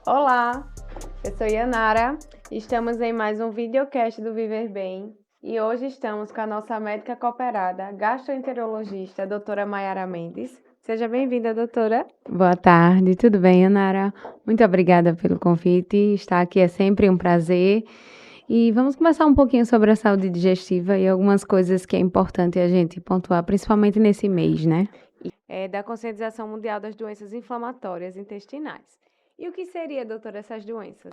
Olá, eu sou Yanara, estamos em mais um videocast do Viver Bem e hoje estamos com a nossa médica cooperada, gastroenterologista, a doutora Mayara Mendes. Seja bem-vinda, doutora. Boa tarde, tudo bem, Yanara? Muito obrigada pelo convite. Estar aqui é sempre um prazer. E vamos conversar um pouquinho sobre a saúde digestiva e algumas coisas que é importante a gente pontuar, principalmente nesse mês, né? Da Conscientização Mundial das Doenças Inflamatórias Intestinais. E o que seria, doutora, essas doenças?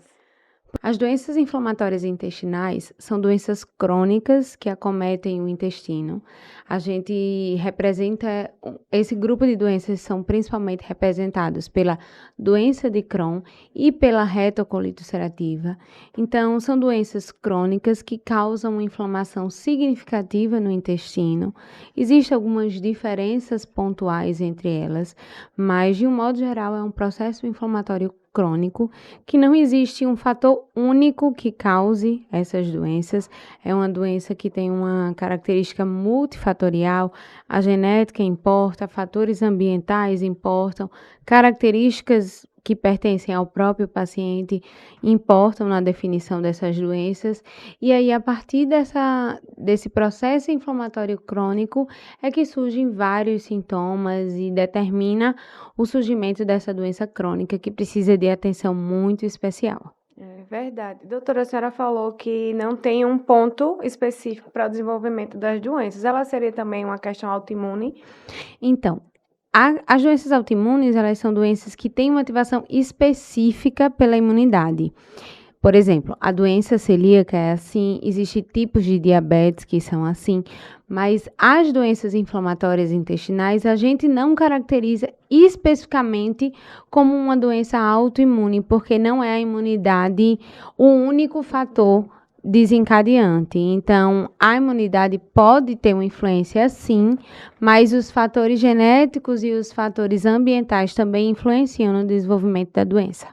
As doenças inflamatórias intestinais são doenças crônicas que acometem o intestino. A gente representa, esse grupo de doenças são principalmente representados pela doença de Crohn e pela retocolite ulcerativa. Então, são doenças crônicas que causam uma inflamação significativa no intestino. Existem algumas diferenças pontuais entre elas, mas de um modo geral é um processo inflamatório crônico, que não existe um fator único que cause essas doenças. É uma doença que tem uma característica multifatorial. A genética importa, fatores ambientais importam, características que pertencem ao próprio paciente importam na definição dessas doenças. E aí, a partir desse processo inflamatório crônico, é que surgem vários sintomas e determina o surgimento dessa doença crônica que precisa de atenção muito especial. É verdade. Doutora, a senhora falou que não tem um ponto específico para o desenvolvimento das doenças. Ela seria também uma questão autoimune? Então, as doenças autoimunes, elas são doenças que têm uma ativação específica pela imunidade. Por exemplo, a doença celíaca é assim, existem tipos de diabetes que são assim, mas as doenças inflamatórias intestinais a gente não caracteriza especificamente como uma doença autoimune, porque não é a imunidade o único fator desencadeante. Então, a imunidade pode ter uma influência sim, mas os fatores genéticos e os fatores ambientais também influenciam no desenvolvimento da doença.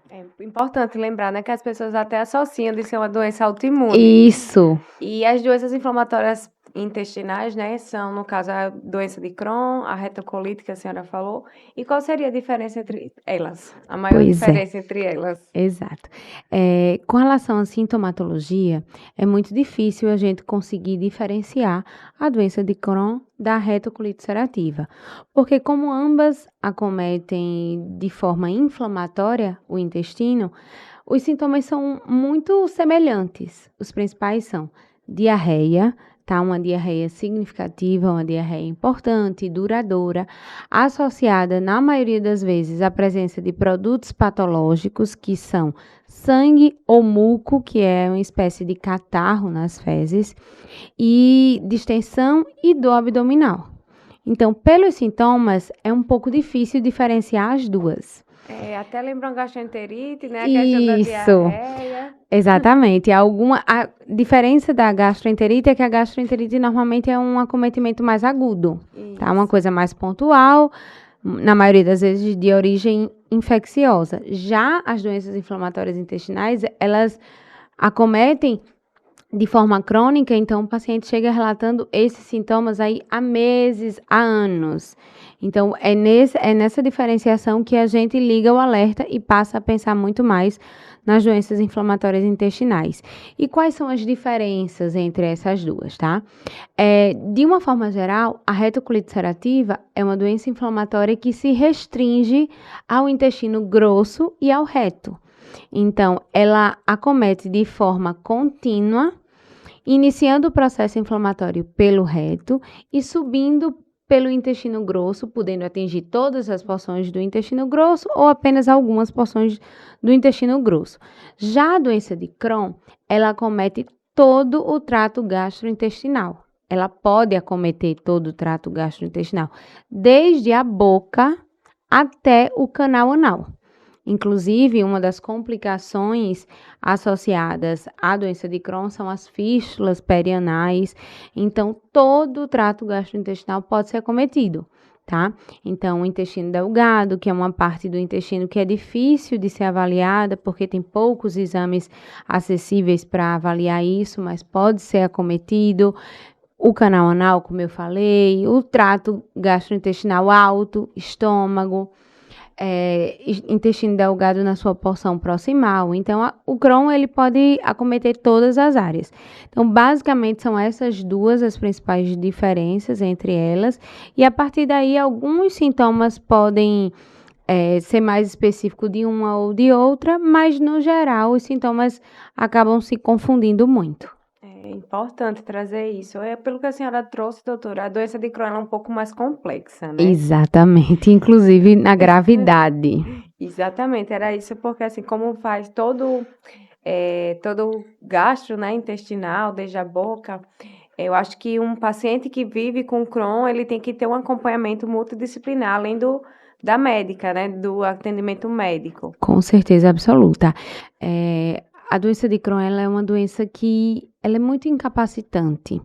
É importante lembrar, né, que as pessoas até associam de ser uma doença autoimune. Isso. E as doenças inflamatórias intestinais, né, são, no caso, a doença de Crohn, a retocolite que a senhora falou. E qual seria a diferença entre elas? A maior diferença entre elas? Exato. Com relação à sintomatologia, é muito difícil a gente conseguir diferenciar a doença de Crohn da retocolite ulcerativa, porque como ambas acometem de forma inflamatória o intestino, os sintomas são muito semelhantes. Os principais são diarreia, tá? Uma diarreia significativa, uma diarreia importante, duradoura, associada, na maioria das vezes, à presença de produtos patológicos, que são sangue ou muco, que é uma espécie de catarro nas fezes, e distensão e dor abdominal. Então, pelos sintomas, é um pouco difícil diferenciar as duas. Até lembra uma gastroenterite, né? A questão da diarreia. Exatamente. A diferença da gastroenterite é que a gastroenterite normalmente é um acometimento mais agudo, tá? Uma coisa mais pontual, na maioria das vezes de origem infecciosa. Já as doenças inflamatórias intestinais, elas acometem de forma crônica, então o paciente chega relatando esses sintomas aí há meses, há anos. Então, é nessa diferenciação que a gente liga o alerta e passa a pensar muito mais nas doenças inflamatórias intestinais. E quais são as diferenças entre essas duas, tá? De uma forma geral, a retocolite ulcerativa é uma doença inflamatória que se restringe ao intestino grosso e ao reto. Então, ela acomete de forma contínua, iniciando o processo inflamatório pelo reto e subindo pelo intestino grosso, podendo atingir todas as porções do intestino grosso ou apenas algumas porções do intestino grosso. Já a doença de Crohn, ela acomete todo o trato gastrointestinal. Ela pode acometer todo o trato gastrointestinal, desde a boca até o canal anal. Inclusive, uma das complicações associadas à doença de Crohn são as fístulas perianais. Então, todo o trato gastrointestinal pode ser acometido, tá? Então, o intestino delgado, que é uma parte do intestino que é difícil de ser avaliada, porque tem poucos exames acessíveis para avaliar isso, mas pode ser acometido. O canal anal, como eu falei, o trato gastrointestinal alto, estômago. intestino delgado na sua porção proximal. Então, o Crohn, ele pode acometer todas as áreas. Então, basicamente, são essas duas as principais diferenças entre elas. E, a partir daí, alguns sintomas podem ser mais específicos de uma ou de outra, mas, no geral, os sintomas acabam se confundindo muito. É importante trazer isso. Pelo que a senhora trouxe, doutora, a doença de Crohn é um pouco mais complexa, né? Exatamente, inclusive na gravidade. Exatamente, era isso, porque assim, como faz todo gastro, né, intestinal, desde a boca, eu acho que um paciente que vive com Crohn, ele tem que ter um acompanhamento multidisciplinar, além da médica, né, do atendimento médico. Com certeza absoluta. A doença de Crohn, ela é uma doença que ela é muito incapacitante,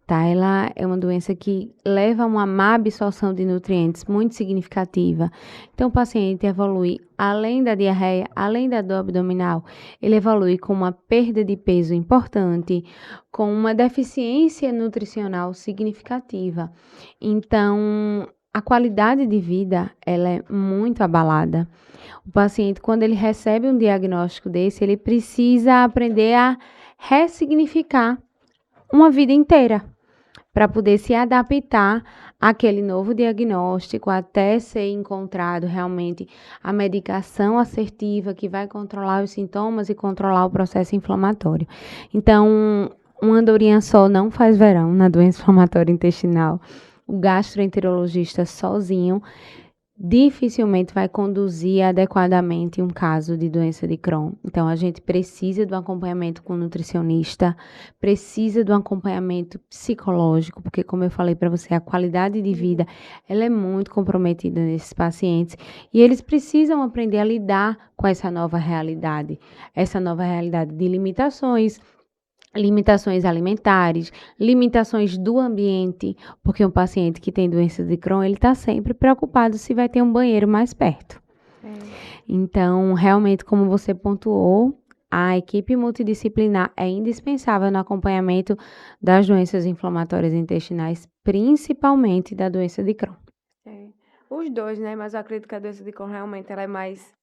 tá? Ela é uma doença que leva a uma má absorção de nutrientes muito significativa. Então, o paciente evolui, além da diarreia, além da dor abdominal, ele evolui com uma perda de peso importante, com uma deficiência nutricional significativa. Então, a qualidade de vida, ela é muito abalada. O paciente, quando ele recebe um diagnóstico desse, ele precisa aprender a ressignificar uma vida inteira para poder se adaptar àquele novo diagnóstico, até ser encontrado realmente a medicação assertiva que vai controlar os sintomas e controlar o processo inflamatório. Então, uma andorinha só não faz verão na doença inflamatória intestinal. O gastroenterologista sozinho dificilmente vai conduzir adequadamente um caso de doença de Crohn. Então, a gente precisa do acompanhamento com o nutricionista, precisa do acompanhamento psicológico, porque, como eu falei para você, a qualidade de vida, ela é muito comprometida nesses pacientes, e eles precisam aprender a lidar com essa nova realidade de limitações alimentares, limitações do ambiente, porque um paciente que tem doença de Crohn, ele está sempre preocupado se vai ter um banheiro mais perto. Então, realmente, como você pontuou, a equipe multidisciplinar é indispensável no acompanhamento das doenças inflamatórias intestinais, principalmente da doença de Crohn. Os dois, né? Mas eu acredito que a doença de Crohn realmente ela é mais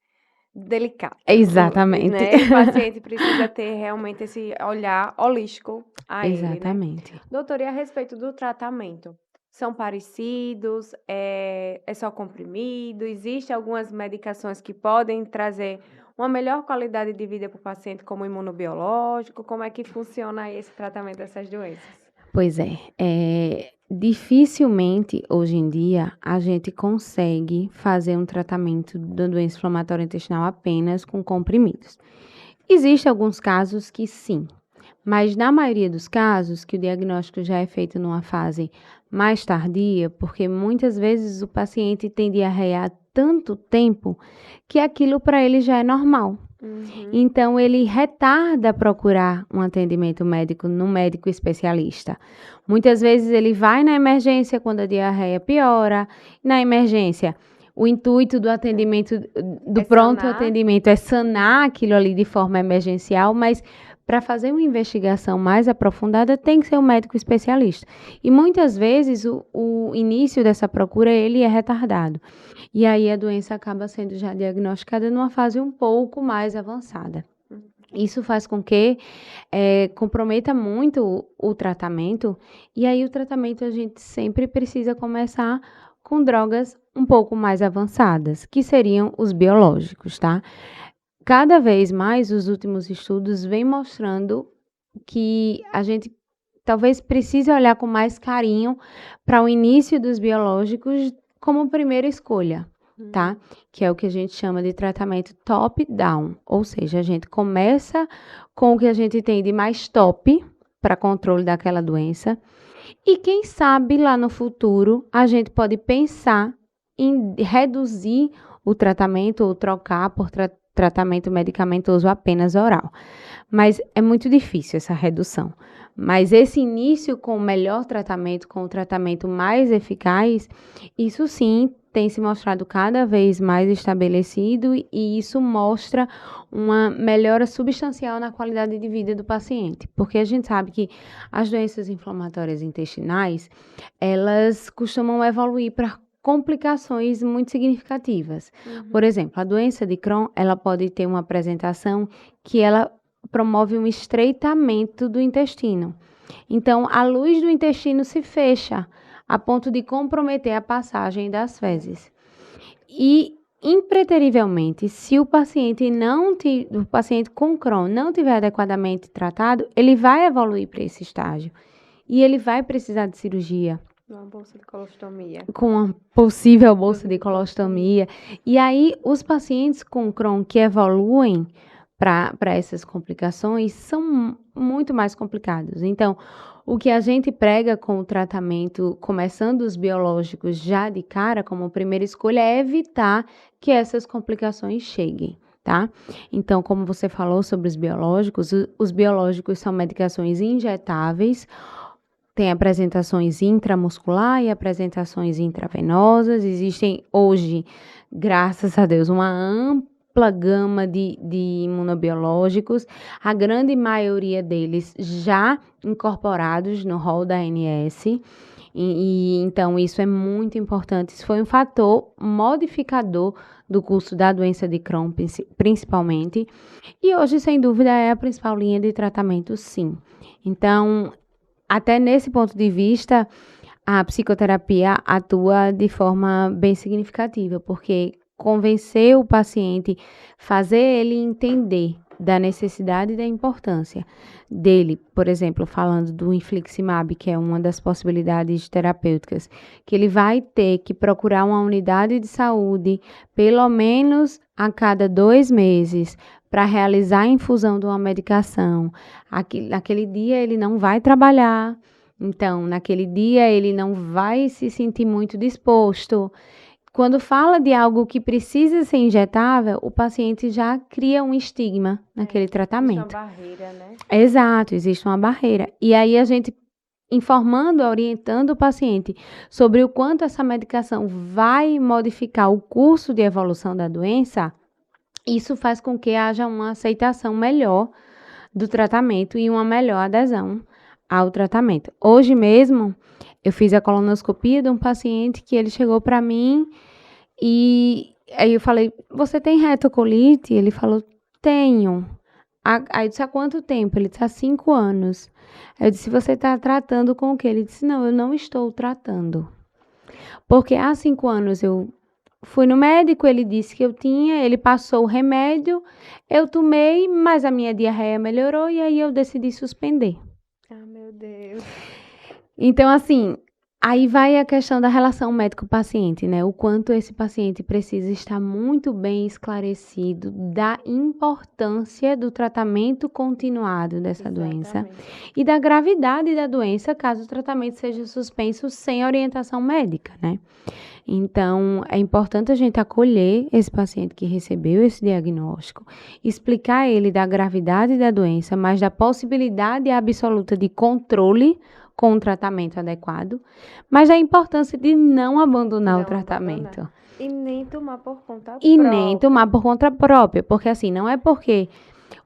delicado. Exatamente. Né? O paciente precisa ter realmente esse olhar holístico a Exatamente. ele, né? Doutora, e a respeito do tratamento? São parecidos? É só comprimido? Existem algumas medicações que podem trazer uma melhor qualidade de vida para o paciente, como imunobiológico? Como é que funciona esse tratamento dessas doenças? Pois dificilmente hoje em dia a gente consegue fazer um tratamento da doença inflamatória intestinal apenas com comprimidos. Existem alguns casos que sim, mas na maioria dos casos que o diagnóstico já é feito numa fase mais tardia, porque muitas vezes o paciente tem diarreia há tanto tempo que aquilo para ele já é normal. Então, ele retarda procurar um atendimento médico no médico especialista. Muitas vezes ele vai na emergência quando a diarreia piora. Na emergência, o intuito do atendimento, do pronto atendimento é sanar aquilo ali de forma emergencial, mas para fazer uma investigação mais aprofundada tem que ser um médico especialista. E muitas vezes o início dessa procura ele é retardado. E aí a doença acaba sendo já diagnosticada numa fase um pouco mais avançada. Isso faz com que comprometa muito o tratamento, e aí o tratamento a gente sempre precisa começar com drogas um pouco mais avançadas, que seriam os biológicos, tá? Cada vez mais os últimos estudos vêm mostrando que a gente talvez precise olhar com mais carinho para o início dos biológicos como primeira escolha, tá? Que é o que a gente chama de tratamento top-down, ou seja, a gente começa com o que a gente tem de mais top para controle daquela doença, e quem sabe lá no futuro a gente pode pensar em reduzir o tratamento ou trocar por tratamento medicamentoso apenas oral. Mas é muito difícil essa redução. Mas esse início com o melhor tratamento, com o tratamento mais eficaz, isso sim tem se mostrado cada vez mais estabelecido, e isso mostra uma melhora substancial na qualidade de vida do paciente. Porque a gente sabe que as doenças inflamatórias intestinais, elas costumam evoluir para complicações muito significativas. Por exemplo, a doença de Crohn, ela pode ter uma apresentação que ela promove um estreitamento do intestino. Então, a luz do intestino se fecha, a ponto de comprometer a passagem das fezes. E, impreterivelmente, se o paciente com Crohn não tiver adequadamente tratado, ele vai evoluir para esse estágio. E ele vai precisar de cirurgia. Uma bolsa de colostomia. Com uma possível bolsa de colostomia. E aí, os pacientes com Crohn que evoluem para essas complicações são muito mais complicados. Então, o que a gente prega com o tratamento, começando os biológicos já de cara, como primeira escolha, é evitar que essas complicações cheguem, tá? Então, como você falou sobre os biológicos são medicações injetáveis. Tem apresentações intramuscular e apresentações intravenosas. Existem hoje, graças a Deus, uma ampla gama de imunobiológicos, a grande maioria deles já incorporados no rol da ANS. Então, isso é muito importante. Isso foi um fator modificador do curso da doença de Crohn, principalmente. E hoje, sem dúvida, é a principal linha de tratamento, sim. Então, até nesse ponto de vista, a psicoterapia atua de forma bem significativa, porque convencer o paciente, fazer ele entender da necessidade e da importância dele, por exemplo, falando do infliximab, que é uma das possibilidades terapêuticas, que ele vai ter que procurar uma unidade de saúde pelo menos a cada 2 meses, para realizar a infusão de uma medicação. Naquele dia ele não vai trabalhar, então naquele dia ele não vai se sentir muito disposto. Quando fala de algo que precisa ser injetável, o paciente já cria um estigma naquele tratamento. Existe uma barreira, né? Exato, existe uma barreira. E aí a gente informando, orientando o paciente sobre o quanto essa medicação vai modificar o curso de evolução da doença, isso faz com que haja uma aceitação melhor do tratamento e uma melhor adesão ao tratamento. Hoje mesmo, eu fiz a colonoscopia de um paciente que ele chegou para mim e aí eu falei, você tem retocolite? Ele falou, tenho. Aí eu disse, há quanto tempo? Ele disse, há 5 anos. Eu disse, você está tratando com o quê? Ele disse, não, eu não estou tratando. Porque há 5 anos eu fui no médico, ele disse que eu tinha, ele passou o remédio, eu tomei, mas a minha diarreia melhorou e aí eu decidi suspender. Ah, meu Deus. Então, assim, aí vai a questão da relação médico-paciente, né? O quanto esse paciente precisa estar muito bem esclarecido da importância do tratamento continuado dessa doença e da gravidade da doença, caso o tratamento seja suspenso sem orientação médica, né? Então, é importante a gente acolher esse paciente que recebeu esse diagnóstico, explicar a ele da gravidade da doença, mas da possibilidade absoluta de controle com um tratamento adequado, mas da importância de não abandonar o tratamento. E nem tomar por conta própria. E nem tomar por conta própria, porque assim, não é porque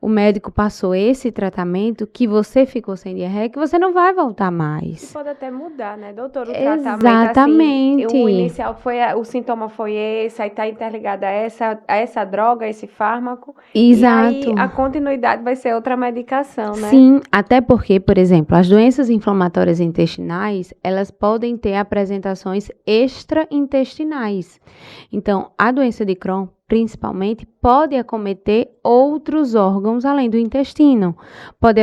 o médico passou esse tratamento que você ficou sem diarreia, que você não vai voltar mais. E pode até mudar, né, doutor? O Exatamente. Assim, o inicial o sintoma foi esse, aí tá interligado a essa droga, a esse fármaco. Exato. E aí a continuidade vai ser outra medicação, né? Sim, até porque, por exemplo, as doenças inflamatórias intestinais, elas podem ter apresentações extraintestinais. Então, a doença de Crohn, principalmente, pode acometer outros órgãos além do intestino. Pode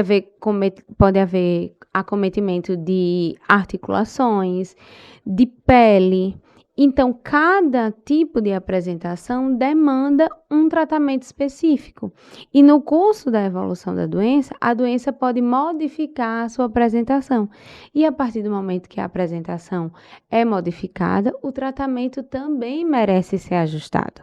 haver acometimento de articulações, de pele. Então, cada tipo de apresentação demanda um tratamento específico. E no curso da evolução da doença, a doença pode modificar a sua apresentação. E a partir do momento que a apresentação é modificada, o tratamento também merece ser ajustado.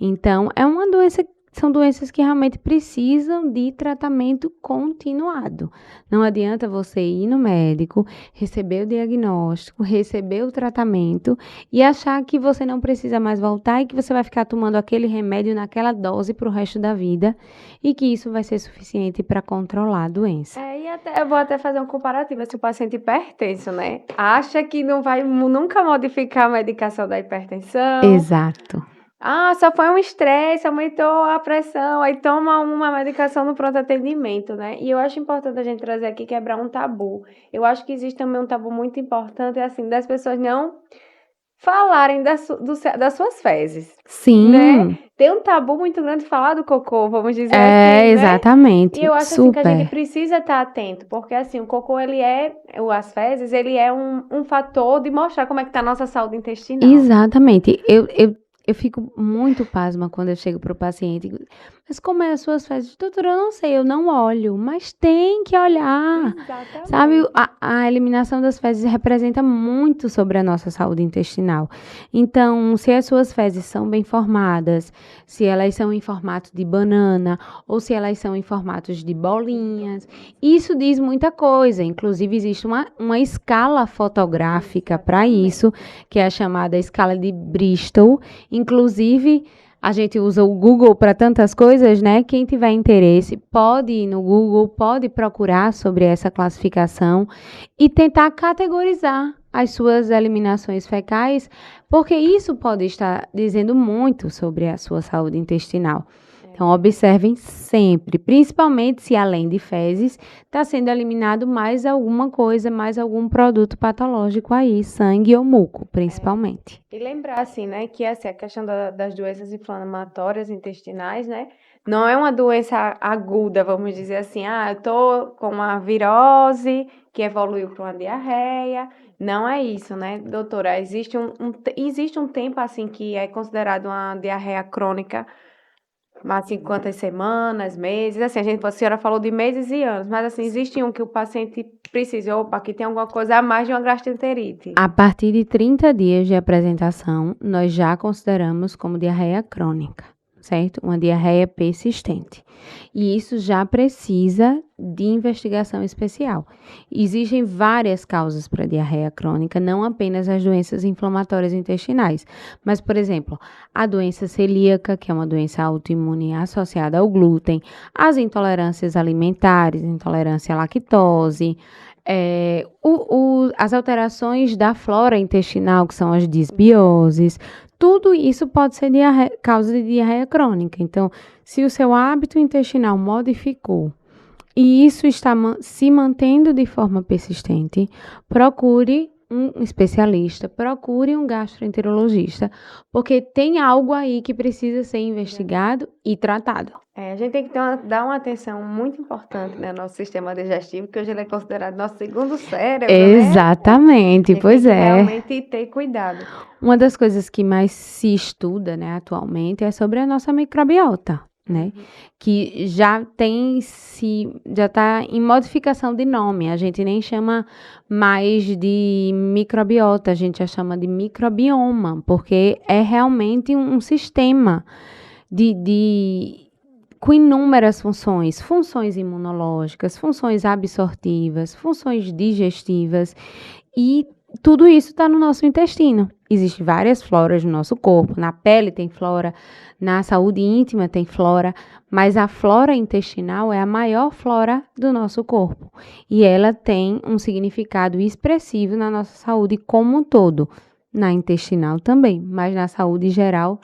Então, é uma doença são doenças que realmente precisam de tratamento continuado. Não adianta você ir no médico, receber o diagnóstico, receber o tratamento e achar que você não precisa mais voltar e que você vai ficar tomando aquele remédio naquela dose para o resto da vida e que isso vai ser suficiente para controlar a doença. E até, eu vou até fazer um comparativo. Se o paciente hipertenso, né, acha que não vai nunca modificar a medicação da hipertensão. Exato. Só foi um estresse, aumentou a pressão, aí toma uma medicação no pronto atendimento, né? E eu acho importante a gente trazer aqui, quebrar um tabu. Eu acho que existe também um tabu muito importante, assim, das pessoas não falarem das suas fezes. Sim. Né? Tem um tabu muito grande de falar do cocô, vamos dizer assim, É, né? exatamente. E eu acho assim, que a Super. gente precisa estar atento, porque assim, o cocô, as fezes, ele é um fator de mostrar como é que tá a nossa saúde intestinal. Exatamente. Eu fico muito pasma quando eu chego para o paciente. Mas como é as suas fezes? Doutora, eu não sei, eu não olho, mas tem que olhar. Exatamente. Sabe, a eliminação das fezes representa muito sobre a nossa saúde intestinal. Então, se as suas fezes são bem formadas, se elas são em formato de banana ou se elas são em formatos de bolinhas, isso diz muita coisa. Inclusive, existe uma escala fotográfica para isso, que é a chamada escala de Bristol. Inclusive, a gente usa o Google para tantas coisas, né? Quem tiver interesse pode ir no Google, pode procurar sobre essa classificação e tentar categorizar as suas eliminações fecais, porque isso pode estar dizendo muito sobre a sua saúde intestinal. Então, observem sempre, principalmente se além de fezes, está sendo eliminado mais alguma coisa, mais algum produto patológico aí, sangue ou muco, principalmente. E lembrar, assim, né, que assim, a questão das doenças inflamatórias intestinais, né, não é uma doença aguda, vamos dizer assim, eu tô com uma virose que evoluiu para uma diarreia. Não é isso, né, doutora? Existe um tempo, assim, que é considerado uma diarreia crônica, mas assim, quantas semanas, meses, assim, a senhora falou de meses e anos, mas assim, existe um que o paciente precisa, aqui tem alguma coisa a mais de uma gastroenterite. A partir de 30 dias de apresentação, nós já consideramos como diarreia crônica, certo? Uma diarreia persistente. E isso já precisa de investigação especial. Existem várias causas para diarreia crônica, não apenas as doenças inflamatórias intestinais, mas, por exemplo, a doença celíaca, que é uma doença autoimune associada ao glúten, as intolerâncias alimentares, intolerância à lactose, as alterações da flora intestinal, que são as disbioses, tudo isso pode ser causa de diarreia crônica. Então, se o seu hábito intestinal modificou e isso está se mantendo de forma persistente, procure um especialista, procure um gastroenterologista, porque tem algo aí que precisa ser investigado e tratado. A gente tem que dar uma atenção muito importante, né, no nosso sistema digestivo, que hoje ele é considerado nosso segundo cérebro, Exatamente, né? pois tem que é. realmente ter cuidado. Uma das coisas que mais se estuda, né, atualmente é sobre a nossa microbiota, né? Que já está em modificação de nome. A gente nem chama mais de microbiota, a gente já chama de microbioma, porque é realmente um sistema com inúmeras funções imunológicas, funções absortivas, funções digestivas, e tudo isso está no nosso intestino. Existem várias floras no nosso corpo. Na pele tem flora, na saúde íntima tem flora, mas a flora intestinal é a maior flora do nosso corpo. E ela tem um significado expressivo na nossa saúde como um todo. Na intestinal também, mas na saúde geral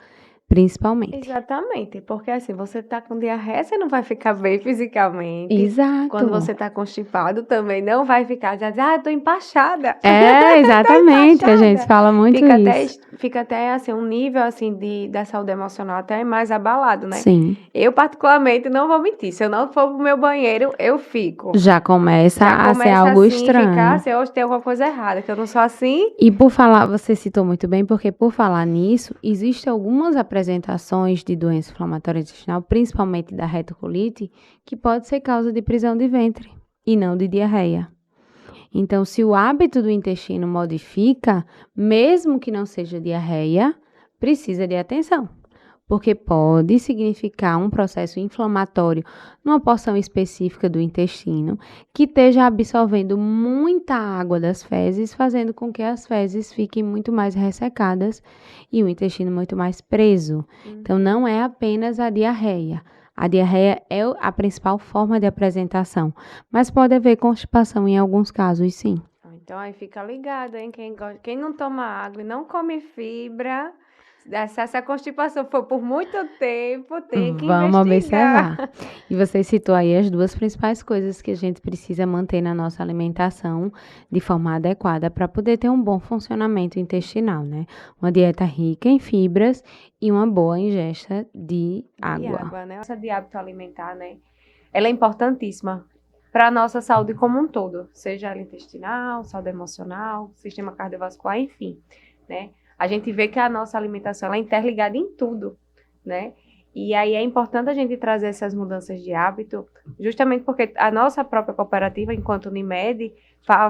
principalmente. Exatamente, porque assim, você tá com diarreia, você não vai ficar bem fisicamente. Exato. Quando você tá constipado também não vai ficar, já diz, eu tô empachada. Exatamente, a gente fala muito isso. Fica até assim, um nível assim da saúde emocional até mais abalado, né? Sim. Eu particularmente não vou mentir, se eu não for pro meu banheiro, eu fico. Já começa a ser algo assim, estranho. Ficar, assim, hoje tem alguma coisa errada, que eu não sou assim. E por falar, você citou muito bem, porque por falar nisso, existem algumas apresentações de doença inflamatória intestinal, principalmente da retocolite, que pode ser causa de prisão de ventre e não de diarreia. Então, se o hábito do intestino modifica, mesmo que não seja diarreia, precisa de atenção. porque pode significar um processo inflamatório numa porção específica do intestino, que esteja absorvendo muita água das fezes, fazendo com que as fezes fiquem muito mais ressecadas e o intestino muito mais preso. Então, não é apenas a diarreia. A diarreia é a principal forma de apresentação, mas pode haver constipação em alguns casos, sim. Então, aí fica ligado, hein? Quem não toma água e não come fibra, se essa constipação for por muito tempo, tem que Vamos investigar. observar. E você citou aí as duas principais coisas que a gente precisa manter na nossa alimentação de forma adequada para poder ter um bom funcionamento intestinal, né? Uma dieta rica em fibras e uma boa ingesta de água. Né? Essa de hábito alimentar, né? Ela é importantíssima para a nossa saúde como um todo, seja ela intestinal, saúde emocional, sistema cardiovascular, enfim, né? A gente vê que a nossa alimentação ela é interligada em tudo, né? E aí é importante a gente trazer essas mudanças de hábito, justamente porque a nossa própria cooperativa, enquanto Unimed,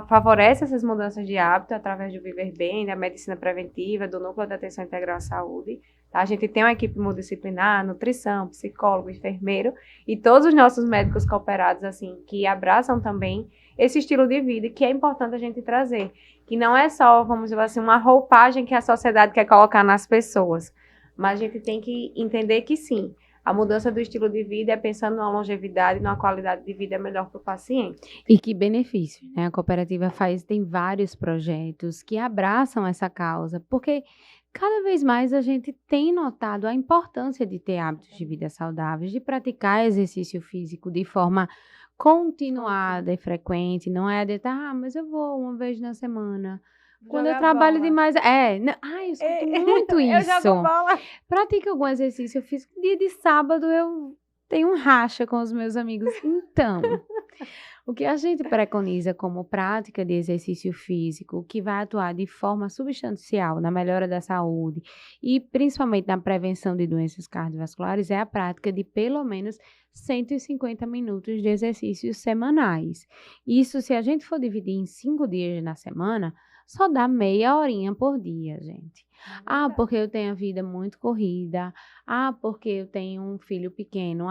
favorece essas mudanças de hábito através do Viver Bem, da medicina preventiva, do Núcleo de Atenção Integral à Saúde. Tá? A gente tem uma equipe multidisciplinar, nutrição, psicólogo, enfermeiro, e todos os nossos médicos cooperados, assim, que abraçam também esse estilo de vida que é importante a gente trazer. Que não é só, vamos dizer assim, uma roupagem que a sociedade quer colocar nas pessoas. Mas a gente tem que entender que sim, a mudança do estilo de vida é pensando numa longevidade, numa qualidade de vida melhor para o paciente. E que benefício, né? A cooperativa tem vários projetos que abraçam essa causa, porque cada vez mais a gente tem notado a importância de ter hábitos de vida saudáveis, de praticar exercício físico de forma continuada e frequente, não é de mas eu vou uma vez na semana. Quando eu trabalho demais. Eu escuto muito isso. Eu jogo bola. Pratica algum exercício físico. Dia de sábado eu tenho um racha com os meus amigos. Então, o que a gente preconiza como prática de exercício físico, que vai atuar de forma substancial na melhora da saúde e principalmente na prevenção de doenças cardiovasculares, é a prática de pelo menos 150 minutos de exercícios semanais. Isso, se a gente for dividir em 5 dias na semana, só dá meia horinha por dia, gente. Porque eu tenho a vida muito corrida. Porque eu tenho um filho pequeno.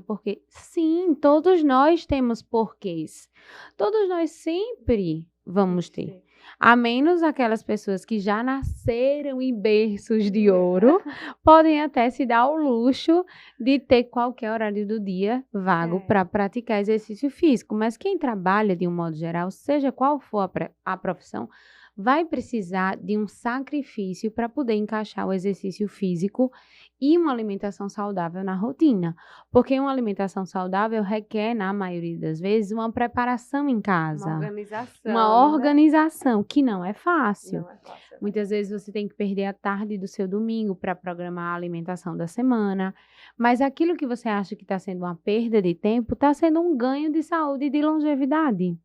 Porque... Sim, todos nós temos porquês. Todos nós sempre vamos ter. A menos aquelas pessoas que já nasceram em berços de ouro, podem até se dar o luxo de ter qualquer horário do dia vago para praticar exercício físico. Mas quem trabalha de um modo geral, seja qual for a profissão, vai precisar de um sacrifício para poder encaixar o exercício físico e uma alimentação saudável na rotina. Porque uma alimentação saudável requer, na maioria das vezes, uma preparação em casa. Uma organização, que não é fácil. Muitas vezes você tem que perder a tarde do seu domingo para programar a alimentação da semana. Mas aquilo que você acha que está sendo uma perda de tempo, está sendo um ganho de saúde e de longevidade.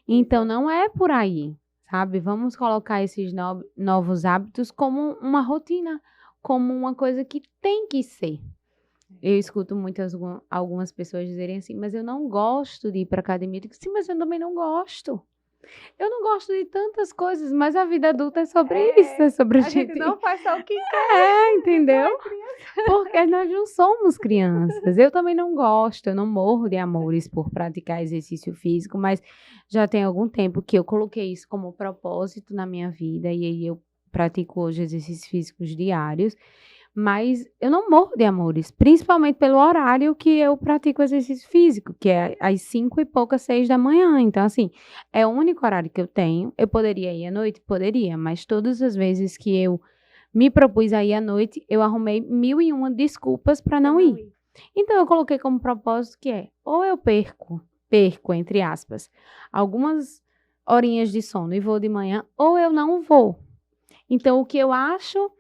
Então, não é por aí. Sabe? Vamos colocar esses novos hábitos como uma rotina, como uma coisa que tem que ser. Eu escuto algumas pessoas dizerem assim, mas eu não gosto de ir para academia. Eu digo, sim, mas eu também não gosto. Eu não gosto de tantas coisas, mas a vida adulta é sobre isso, é sobre a gente não faz só o que quer. Entendeu? Porque nós não somos crianças. Eu também não gosto, eu não morro de amores por praticar exercício físico, mas já tem algum tempo que eu coloquei isso como propósito na minha vida e aí eu pratico hoje exercícios físicos diários. Mas eu não morro de amores, principalmente pelo horário que eu pratico exercício físico, que é às 5 e poucas, 6 da manhã. Então, assim, é o único horário que eu tenho. Eu poderia ir à noite? Poderia, mas todas as vezes que eu me propus a ir à noite, eu arrumei 1001 desculpas para não ir. Então, eu coloquei como propósito que ou eu perco, entre aspas, algumas horinhas de sono e vou de manhã, ou eu não vou. Então, o que eu acho...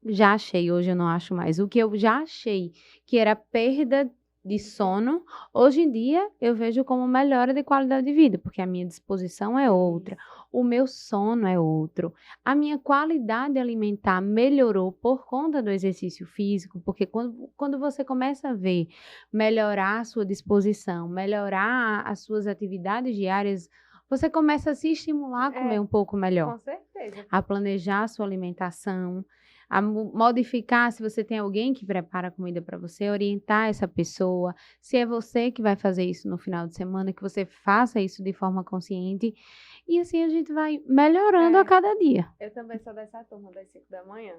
Já achei, hoje eu não acho mais. O que eu já achei que era perda de sono, hoje em dia eu vejo como melhora de qualidade de vida, porque a minha disposição é outra, o meu sono é outro, a minha qualidade alimentar melhorou por conta do exercício físico, porque quando você começa a ver melhorar a sua disposição, melhorar as suas atividades diárias, você começa a se estimular a comer um pouco melhor. Com certeza. A planejar a sua alimentação, modificar, se você tem alguém que prepara comida para você, orientar essa pessoa. Se é você que vai fazer isso no final de semana, que você faça isso de forma consciente. E assim a gente vai melhorando a cada dia. Eu também sou dessa turma das 5 da manhã.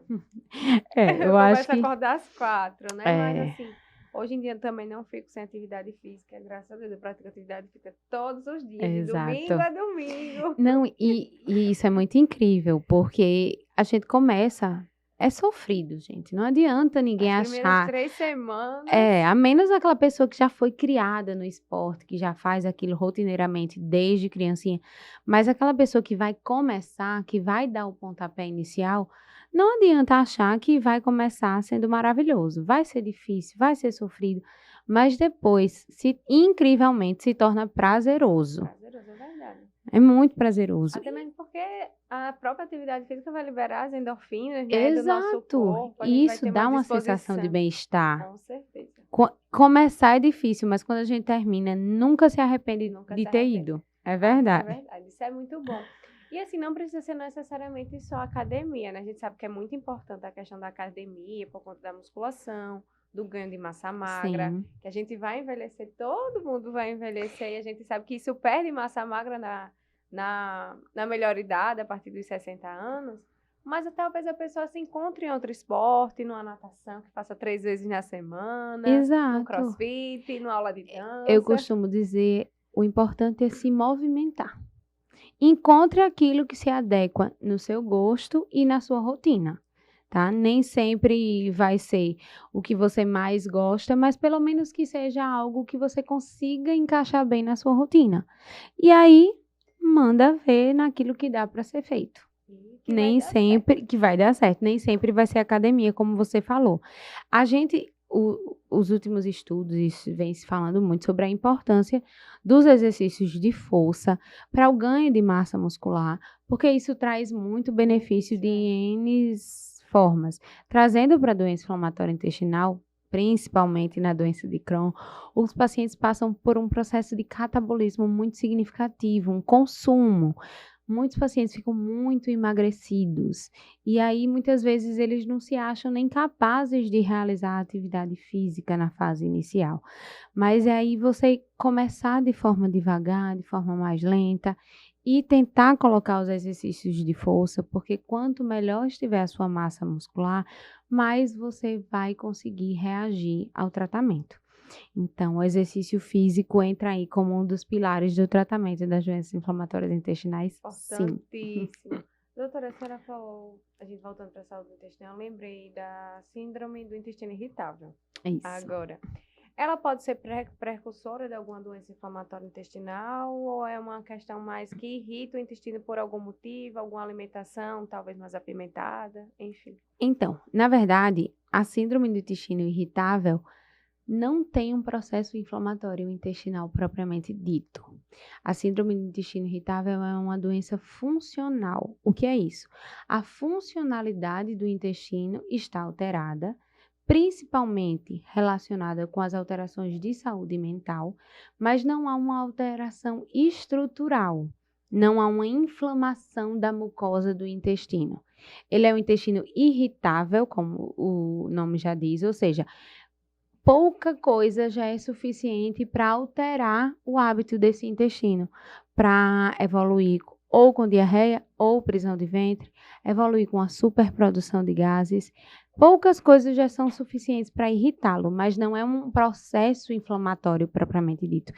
Eu acho começo a acordar às 4, né? É. Mas assim, hoje em dia eu também não fico sem atividade física, graças a Deus. Eu pratico atividade física todos os dias, de domingo a domingo. Não, e isso é muito incrível, porque a gente começa... É sofrido, gente. Não adianta ninguém As primeiras achar... 3 semanas. A menos aquela pessoa que já foi criada no esporte, que já faz aquilo rotineiramente desde criancinha. Mas aquela pessoa que vai começar, que vai dar o pontapé inicial, não adianta achar que vai começar sendo maravilhoso. Vai ser difícil, vai ser sofrido, mas depois, incrivelmente, se torna prazeroso. Prazeroso, é verdade. É muito prazeroso. Até mesmo porque a própria atividade física vai liberar as endorfinas, né, do nosso corpo. E isso dá uma sensação de bem-estar. Com certeza. Começar é difícil, mas quando a gente termina, nunca se arrepende de ter ido. É verdade. É verdade, isso é muito bom. E assim, não precisa ser necessariamente só academia, né? A gente sabe que é muito importante a questão da academia, por conta da musculação, do ganho de massa magra, Sim. que a gente vai envelhecer, todo mundo vai envelhecer, e a gente sabe que isso perde massa magra na melhor idade, a partir dos 60 anos, mas talvez a pessoa se encontre em outro esporte, numa natação, que faça 3 vezes na semana, Exato. no crossfit, numa aula de dança. Eu costumo dizer, o importante é se movimentar. Encontre aquilo que se adequa no seu gosto e na sua rotina, tá? Nem sempre vai ser o que você mais gosta, mas pelo menos que seja algo que você consiga encaixar bem na sua rotina. E aí, manda ver naquilo que dá para ser feito. Nem sempre que vai dar certo, nem sempre vai ser academia, como você falou. Os últimos estudos, isso vem se falando muito sobre a importância dos exercícios de força para o ganho de massa muscular, porque isso traz muito benefício de N formas. Trazendo para a doença inflamatória intestinal, principalmente na doença de Crohn, os pacientes passam por um processo de catabolismo muito significativo, um consumo. Muitos pacientes ficam muito emagrecidos e aí muitas vezes eles não se acham nem capazes de realizar a atividade física na fase inicial. Mas é aí você começar de forma devagar, de forma mais lenta e tentar colocar os exercícios de força, porque quanto melhor estiver a sua massa muscular, mais você vai conseguir reagir ao tratamento. Então, o exercício físico entra aí como um dos pilares do tratamento das doenças inflamatórias intestinais. Importantíssimo. Doutora, a senhora falou, a gente voltando para a saúde intestinal, eu lembrei da síndrome do intestino irritável. Isso. Agora, ela pode ser precursora de alguma doença inflamatória intestinal ou é uma questão mais que irrita o intestino por algum motivo, alguma alimentação, talvez mais apimentada, enfim? Então, na verdade, a síndrome do intestino irritável não tem um processo inflamatório intestinal propriamente dito. A síndrome do intestino irritável é uma doença funcional. O que é isso? A funcionalidade do intestino está alterada, principalmente relacionada com as alterações de saúde mental, mas não há uma alteração estrutural, não há uma inflamação da mucosa do intestino. Ele é um intestino irritável, como o nome já diz, ou seja, pouca coisa já é suficiente para alterar o hábito desse intestino, para evoluir ou com diarreia ou prisão de ventre, evoluir com a superprodução de gases. Poucas coisas já são suficientes para irritá-lo, mas não é um processo inflamatório propriamente dito.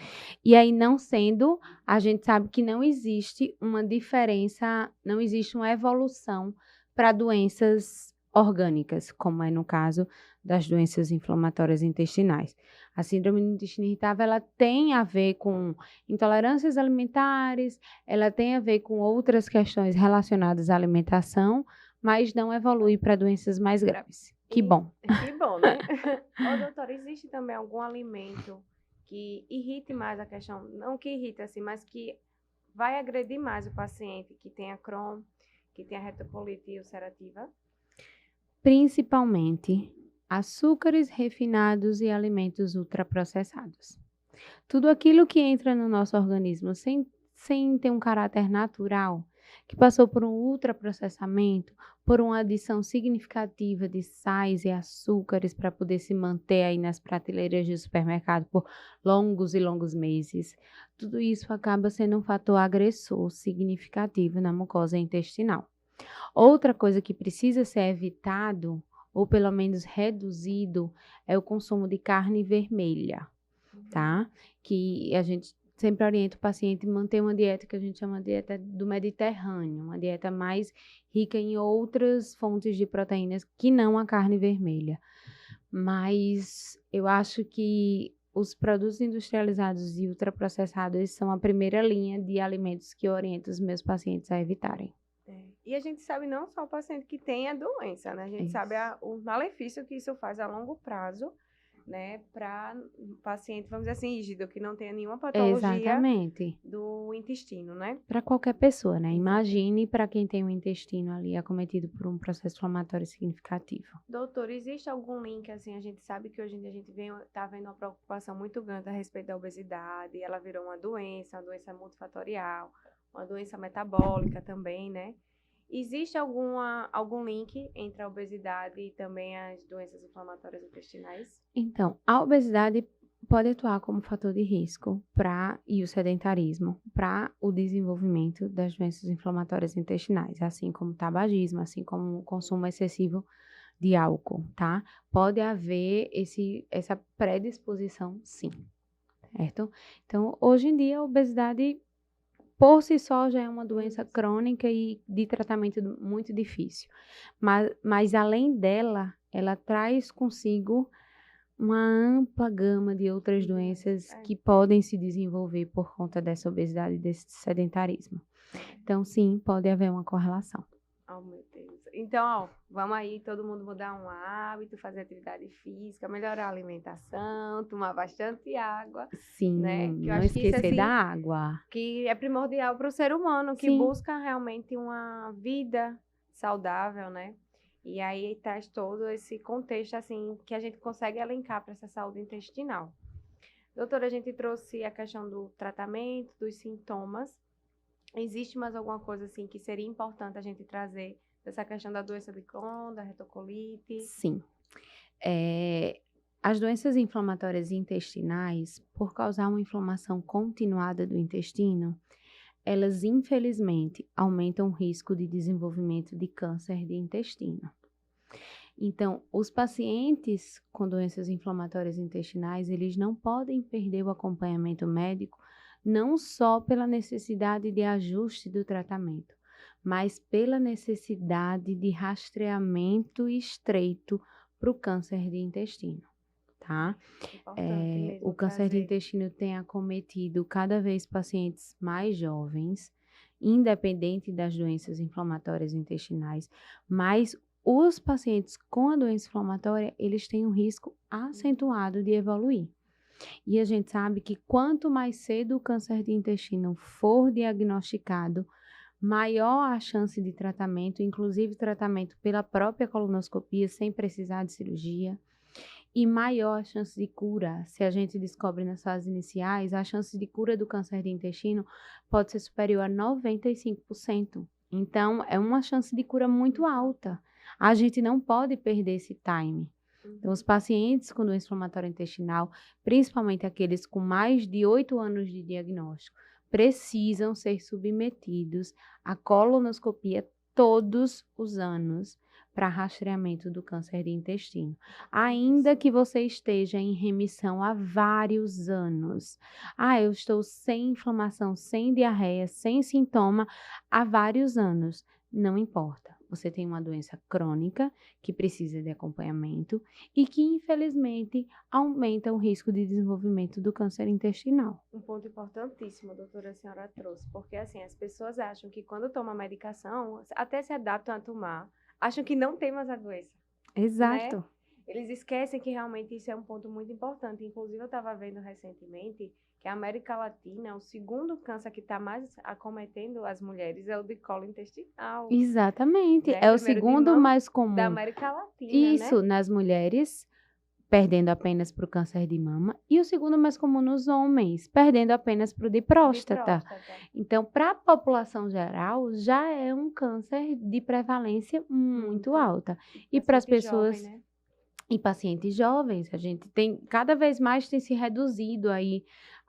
E aí, não sendo, a gente sabe que não existe uma diferença, não existe uma evolução para doenças orgânicas, como é no caso das doenças inflamatórias intestinais. A síndrome do intestino irritável, ela tem a ver com intolerâncias alimentares, ela tem a ver com outras questões relacionadas à alimentação, mas não evolui para doenças mais graves. Que bom. Que bom, né? Ô, doutora, existe também algum alimento que irrite mais a questão, não que irrite assim, mas que vai agredir mais o paciente que tenha Crohn, que tenha retocolite ulcerativa? Principalmente açúcares refinados e alimentos ultraprocessados. Tudo aquilo que entra no nosso organismo sem ter um caráter natural, que passou por um ultraprocessamento, por uma adição significativa de sais e açúcares para poder se manter aí nas prateleiras de supermercado por longos e longos meses. Tudo isso acaba sendo um fator agressor significativo na mucosa intestinal. Outra coisa que precisa ser evitado, ou pelo menos reduzido, é o consumo de carne vermelha, tá? Que a gente sempre orienta o paciente a manter uma dieta que a gente chama de dieta do Mediterrâneo, uma dieta mais rica em outras fontes de proteínas que não a carne vermelha. Mas eu acho que os produtos industrializados e ultraprocessados são a primeira linha de alimentos que eu oriento os meus pacientes a evitarem. E a gente sabe não só o paciente que tem a doença, né? A gente sabe o malefício que isso faz a longo prazo, né? Para o paciente, vamos dizer assim, rígido, que não tenha nenhuma patologia Exatamente. do intestino, né? Para qualquer pessoa, né? Imagine para quem tem o intestino ali acometido por um processo inflamatório significativo. Doutor, existe algum link, assim, a gente sabe que hoje em dia a gente tá vendo uma preocupação muito grande a respeito da obesidade, ela virou uma doença multifatorial, uma doença metabólica também, né? Existe algum link entre a obesidade e também as doenças inflamatórias intestinais? Então, a obesidade pode atuar como fator de risco e o sedentarismo para o desenvolvimento das doenças inflamatórias intestinais, assim como o tabagismo, assim como o consumo excessivo de álcool, tá? Pode haver essa predisposição, sim, certo? Então, hoje em dia, a obesidade por si só já é uma doença crônica e de tratamento muito difícil. Mas além dela, ela traz consigo uma ampla gama de outras doenças que podem se desenvolver por conta dessa obesidade e desse sedentarismo. Então, sim, pode haver uma correlação. Oh, meu Deus. Então, ó, vamos aí todo mundo mudar um hábito, fazer atividade física, melhorar a alimentação, tomar bastante água. Sim, né? Que eu não acho que isso, esquecer assim, da água. que é primordial para o ser humano, que Sim. busca realmente uma vida saudável, né? E aí traz todo esse contexto, assim, que a gente consegue elencar para essa saúde intestinal. Doutora, a gente trouxe a questão do tratamento, dos sintomas. Existe mais alguma coisa, assim, que seria importante a gente trazer dessa questão da doença de Crohn, da retocolite? Sim. As doenças inflamatórias intestinais, por causar uma inflamação continuada do intestino, elas infelizmente aumentam o risco de desenvolvimento de câncer de intestino. Então, os pacientes com doenças inflamatórias intestinais, eles não podem perder o acompanhamento médico, não só pela necessidade de ajuste do tratamento, mas pela necessidade de rastreamento estreito para o câncer de intestino, tá? O câncer de intestino tem acometido cada vez pacientes mais jovens, independente das doenças inflamatórias intestinais, mas os pacientes com a doença inflamatória, eles têm um risco acentuado de evoluir. E a gente sabe que quanto mais cedo o câncer de intestino for diagnosticado, maior a chance de tratamento, inclusive tratamento pela própria colonoscopia, sem precisar de cirurgia, e maior a chance de cura. Se a gente descobre nas fases iniciais, a chance de cura do câncer de intestino pode ser superior a 95%. Então, é uma chance de cura muito alta. A gente não pode perder esse time. Então, os pacientes com doença inflamatória intestinal, principalmente aqueles com mais de 8 anos de diagnóstico, precisam ser submetidos à colonoscopia todos os anos para rastreamento do câncer de intestino. Ainda que você esteja em remissão há vários anos. Eu estou sem inflamação, sem diarreia, sem sintoma há vários anos. Não importa. Você tem uma doença crônica que precisa de acompanhamento e que, infelizmente, aumenta o risco de desenvolvimento do câncer intestinal. Um ponto importantíssimo, doutora, a senhora trouxe, porque assim, as pessoas acham que quando tomam medicação, até se adaptam a tomar, acham que não tem mais a doença. Exato. Né? Eles esquecem que realmente isso é um ponto muito importante. Inclusive, eu estava vendo recentemente que a América Latina, o segundo câncer que está mais acometendo as mulheres é o de colo intestinal. Exatamente. Né? É o segundo mais comum. Da América Latina, Isso, né? nas mulheres. perdendo apenas para o câncer de mama, e o segundo mais comum nos homens, perdendo apenas para o de próstata. Então, para a população geral, já é um câncer de prevalência muito alta. E para as pessoas... Jovem, né? E pacientes jovens, a gente tem, cada vez mais tem se reduzido aí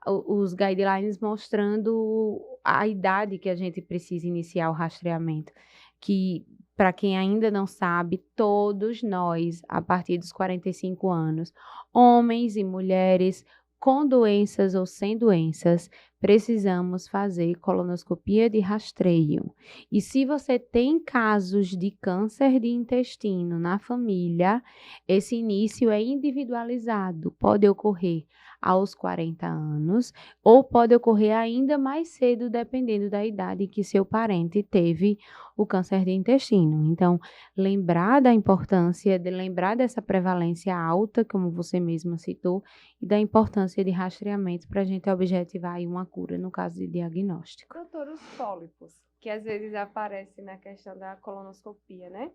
os guidelines mostrando a idade que a gente precisa iniciar o rastreamento, que para quem ainda não sabe, todos nós, a partir dos 45 anos, homens e mulheres com doenças ou sem doenças, precisamos fazer colonoscopia de rastreio. E se você tem casos de câncer de intestino na família, esse início é individualizado, pode ocorrer aos 40 anos ou pode ocorrer ainda mais cedo, dependendo da idade que seu parente teve o câncer de intestino. Então, lembrar da importância, lembrar dessa prevalência alta, como você mesma citou, e da importância de rastreamento para a gente objetivar aí uma cura no caso de diagnóstico. Doutor, os pólipos, que às vezes aparecem na questão da colonoscopia, né?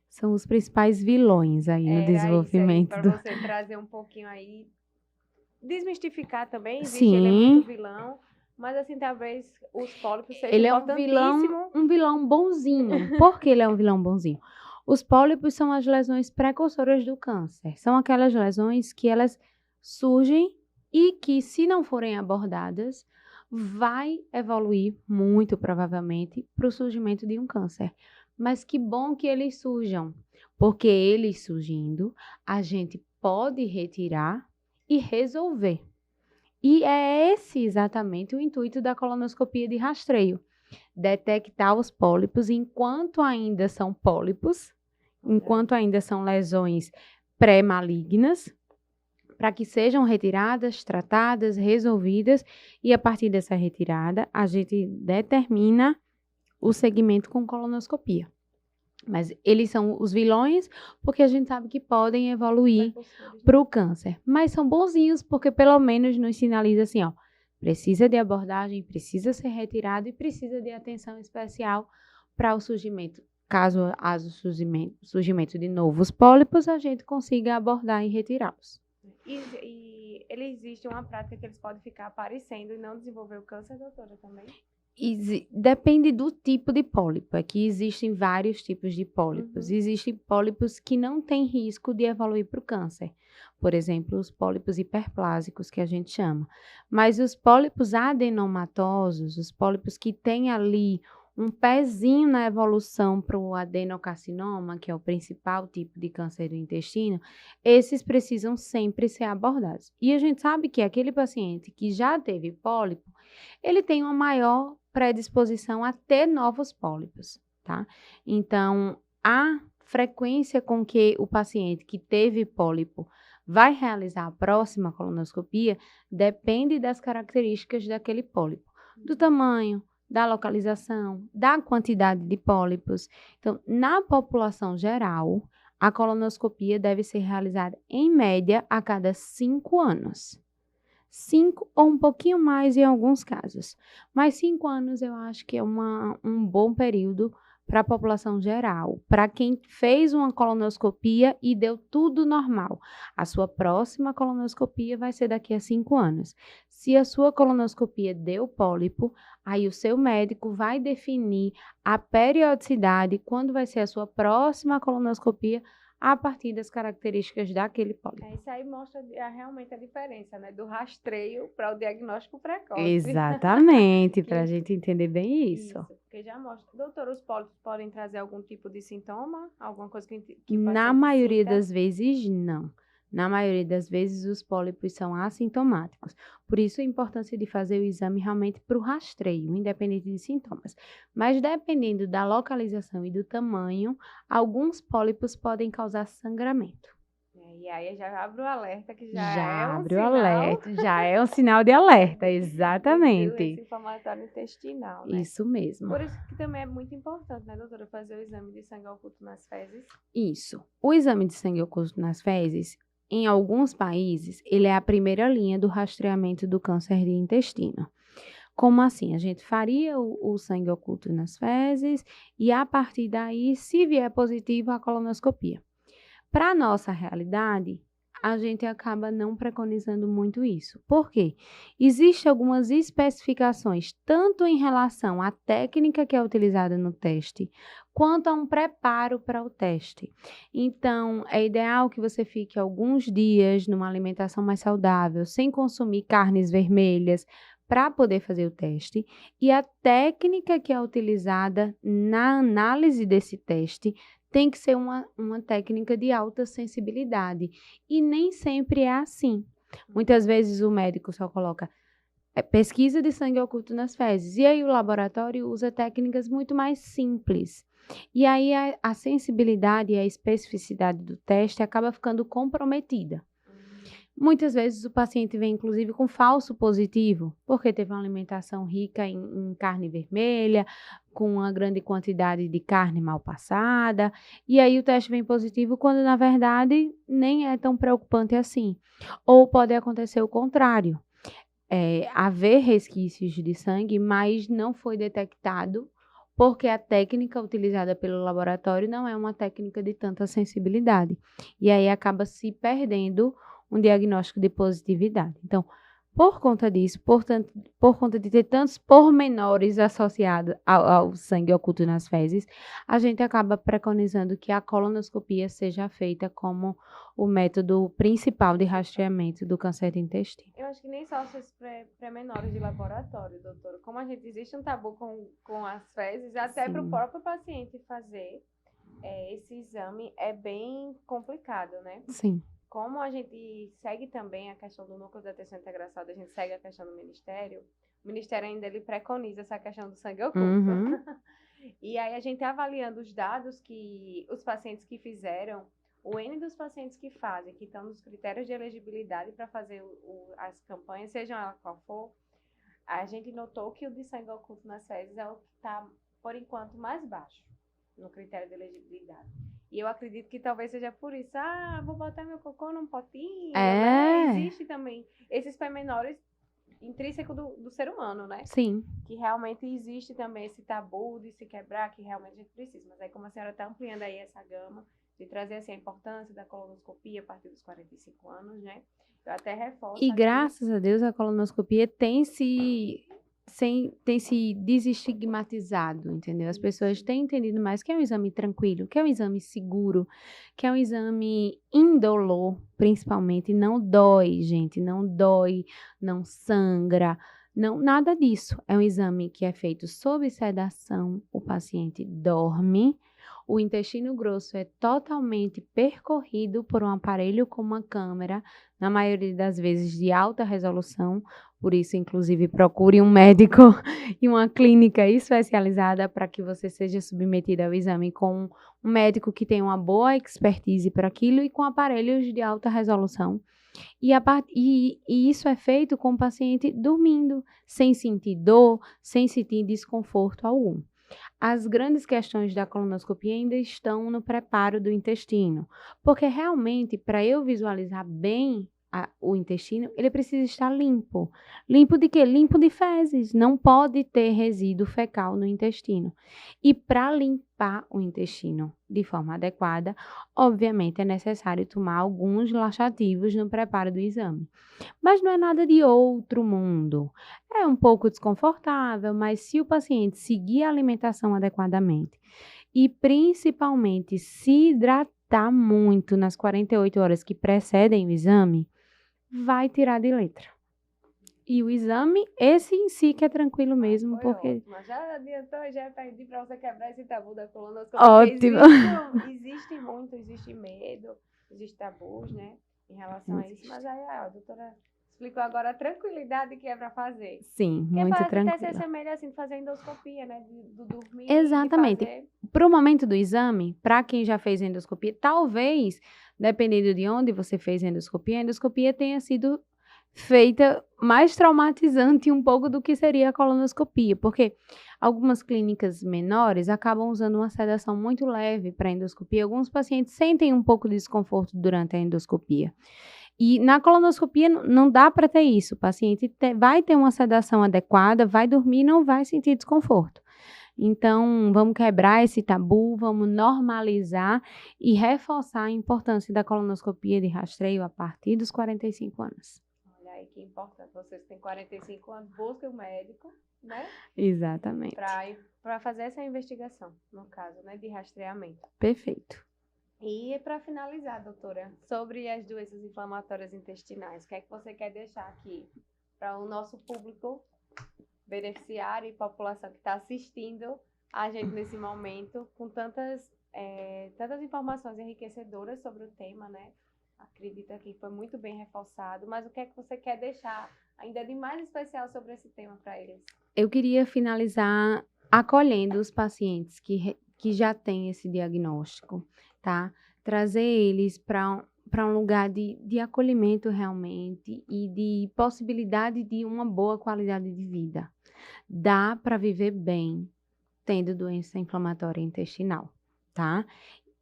São os principais vilões aí no desenvolvimento. Para você trazer um pouquinho aí, desmistificar também, existe, Sim. ele é muito vilão, mas assim, talvez os pólipos sejam ele é importantíssimos. um vilão bonzinho. Por que ele é um vilão bonzinho? Os pólipos são as lesões precursoras do câncer. São aquelas lesões que elas surgem e que, se não forem abordadas, vai evoluir muito provavelmente para o surgimento de um câncer. Mas que bom que eles surjam, porque eles surgindo, a gente pode retirar e resolver. E é esse exatamente o intuito da colonoscopia de rastreio. Detectar os pólipos enquanto ainda são pólipos, enquanto ainda são lesões pré-malignas, para que sejam retiradas, tratadas, resolvidas, e a partir dessa retirada, a gente determina o segmento com colonoscopia. Mas eles são os vilões porque a gente sabe que podem evoluir para o câncer. Mas são bonzinhos porque pelo menos nos sinaliza assim, ó, precisa de abordagem, precisa ser retirado e precisa de atenção especial para o surgimento. Caso haja o surgimento de novos pólipos, a gente consiga abordar e retirá-los. E ele existe uma prática que eles podem ficar aparecendo e não desenvolver o câncer, doutora, também? Depende do tipo de pólipo. É que existem vários tipos de pólipos. Uhum. Existem pólipos que não têm risco de evoluir para o câncer. Por exemplo, os pólipos hiperplásicos, que a gente chama. Mas os pólipos adenomatosos, os pólipos que têm ali um pezinho na evolução para o adenocarcinoma, que é o principal tipo de câncer do intestino, esses precisam sempre ser abordados. E a gente sabe que aquele paciente que já teve pólipo, ele tem uma maior predisposição a ter novos pólipos, tá? Então, a frequência com que o paciente que teve pólipo vai realizar a próxima colonoscopia depende das características daquele pólipo, do tamanho, da localização, da quantidade de pólipos. Então, na população geral, a colonoscopia deve ser realizada em média a cada 5 anos. 5 ou um pouquinho mais em alguns casos. Mas 5 anos eu acho que é um bom período para a população geral. Para quem fez uma colonoscopia e deu tudo normal. A sua próxima colonoscopia vai ser daqui a 5 anos. Se a sua colonoscopia deu pólipo, aí o seu médico vai definir a periodicidade, quando vai ser a sua próxima colonoscopia, a partir das características daquele pólipo. Isso aí mostra realmente a diferença, né? Do rastreio para o diagnóstico precoce. Exatamente, para a gente entender bem isso. Porque já mostra. Doutor, os pólipos podem trazer algum tipo de sintoma? Alguma coisa que Na maioria das vezes, não. Na maioria das vezes, os pólipos são assintomáticos. Por isso, a importância de fazer o exame realmente para o rastreio, independente de sintomas. Mas, dependendo da localização e do tamanho, alguns pólipos podem causar sangramento. E aí já abre o alerta, que já é um sinal de alerta, exatamente. Esse inflamatório intestinal, né? Isso mesmo. Por isso que também é muito importante, né, doutora, fazer o exame de sangue oculto nas fezes? Isso. O exame de sangue oculto nas fezes, em alguns países, ele é a primeira linha do rastreamento do câncer de intestino. Como assim? A gente faria o sangue oculto nas fezes e, a partir daí, se vier positivo, a colonoscopia. Para a nossa realidade, a gente acaba não preconizando muito isso. Por quê? Existem algumas especificações, tanto em relação à técnica que é utilizada no teste, quanto a um preparo para o teste. Então, é ideal que você fique alguns dias numa alimentação mais saudável, sem consumir carnes vermelhas, para poder fazer o teste. E a técnica que é utilizada na análise desse teste tem que ser uma técnica de alta sensibilidade. E nem sempre é assim. Muitas vezes o médico só coloca pesquisa de sangue oculto nas fezes. E aí o laboratório usa técnicas muito mais simples. E aí a sensibilidade e a especificidade do teste acaba ficando comprometida. Muitas vezes o paciente vem, inclusive, com falso positivo, porque teve uma alimentação rica em carne vermelha, com uma grande quantidade de carne mal passada, e aí o teste vem positivo quando, na verdade, nem é tão preocupante assim. Ou pode acontecer o contrário, haver resquícios de sangue, mas não foi detectado, porque a técnica utilizada pelo laboratório não é uma técnica de tanta sensibilidade. E aí acaba se perdendo um diagnóstico de positividade. Então, por conta disso, por conta de ter tantos pormenores associados ao sangue oculto nas fezes, a gente acaba preconizando que a colonoscopia seja feita como o método principal de rastreamento do câncer de intestino. Eu acho que nem só esses pormenores de laboratório, doutora. Como a gente existe um tabu com as fezes, até para o próprio paciente fazer esse exame é bem complicado, né? Sim. Como a gente segue também a questão do núcleo de atenção integração, a gente segue a questão do Ministério, o Ministério ainda ele preconiza essa questão do sangue oculto. Uhum. E aí a gente avaliando os dados que os pacientes que fizeram, o N dos pacientes que fazem, que estão nos critérios de elegibilidade para fazer as campanhas, seja ela qual for, a gente notou que o de sangue oculto nas fezes é o que está, por enquanto, mais baixo no critério de elegibilidade. E eu acredito que talvez seja por isso. Vou botar meu cocô num potinho, né? Existe também esses pormenores intrínsecos do ser humano, né? Sim. Que realmente existe também esse tabu de se quebrar, que realmente a gente precisa. Mas aí como a senhora está ampliando aí essa gama, de trazer assim, a importância da colonoscopia a partir dos 45 anos, né? Eu até reforço. E graças a Deus a colonoscopia tem se desestigmatizado, entendeu? As pessoas têm entendido mais que é um exame tranquilo, que é um exame seguro, que é um exame indolor, principalmente. Não dói, gente, não dói, não sangra, não, nada disso. É um exame que é feito sob sedação, o paciente dorme, o intestino grosso é totalmente percorrido por um aparelho com uma câmera, na maioria das vezes de alta resolução. Por isso, inclusive, procure um médico e uma clínica especializada para que você seja submetido ao exame com um médico que tenha uma boa expertise para aquilo e com aparelhos de alta resolução. E isso é feito com o paciente dormindo, sem sentir dor, sem sentir desconforto algum. As grandes questões da colonoscopia ainda estão no preparo do intestino, porque realmente, para eu visualizar bem o intestino, ele precisa estar limpo. Limpo de quê? Limpo de fezes. Não pode ter resíduo fecal no intestino. E para limpar o intestino de forma adequada, obviamente é necessário tomar alguns laxativos no preparo do exame. Mas não é nada de outro mundo. É um pouco desconfortável, mas se o paciente seguir a alimentação adequadamente e principalmente se hidratar muito nas 48 horas que precedem o exame, vai tirar de letra. E o exame, esse em si que é tranquilo mesmo, porque... Mas já adiantou, já pedi para você quebrar esse tabu da colonoscopia. Ótimo. Existe medo, existe tabus, né, em relação a isso. Mas aí a doutora explicou agora a tranquilidade que é para fazer. Sim, muito tranquilo. Até se assemelha assim, de fazer endoscopia, né, do dormir. Exatamente. Para o momento do exame, para quem já fez endoscopia, talvez, dependendo de onde você fez endoscopia, a endoscopia tenha sido feita mais traumatizante um pouco do que seria a colonoscopia, porque algumas clínicas menores acabam usando uma sedação muito leve para endoscopia. Alguns pacientes sentem um pouco de desconforto durante a endoscopia. E na colonoscopia não dá para ter isso. O paciente vai ter uma sedação adequada, vai dormir e não vai sentir desconforto. Então, vamos quebrar esse tabu, vamos normalizar e reforçar a importância da colonoscopia de rastreio a partir dos 45 anos. Olha aí que importante. Vocês têm 45 anos, busquem o médico, né? Exatamente. Para fazer essa investigação, no caso, né, de rastreamento. Perfeito. E para finalizar, doutora, sobre as doenças inflamatórias intestinais, o que é que você quer deixar aqui para o nosso público beneficiário e população que está assistindo a gente nesse momento, com tantas informações enriquecedoras sobre o tema, né? Acredito que foi muito bem reforçado, mas o que é que você quer deixar ainda de mais especial sobre esse tema para eles? Eu queria finalizar acolhendo os pacientes que já têm esse diagnóstico, tá? Trazer eles para um lugar de acolhimento realmente e de possibilidade de uma boa qualidade de vida. Dá para viver bem tendo doença inflamatória intestinal, tá?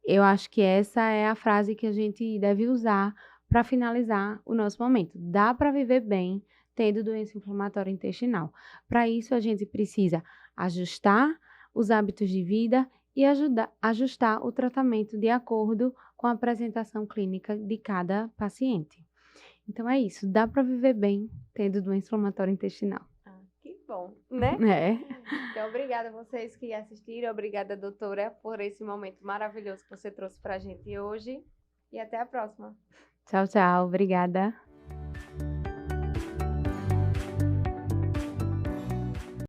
Eu acho que essa é a frase que a gente deve usar para finalizar o nosso momento. Dá para viver bem tendo doença inflamatória intestinal. Para isso, a gente precisa ajustar os hábitos de vida e ajustar o tratamento de acordo com a apresentação clínica de cada paciente. Então, é isso. Dá para viver bem tendo doença inflamatória intestinal. Que bom, né? É. Então, obrigada a vocês que assistiram. Obrigada, doutora, por esse momento maravilhoso que você trouxe para a gente hoje. E até a próxima. Tchau, tchau. Obrigada.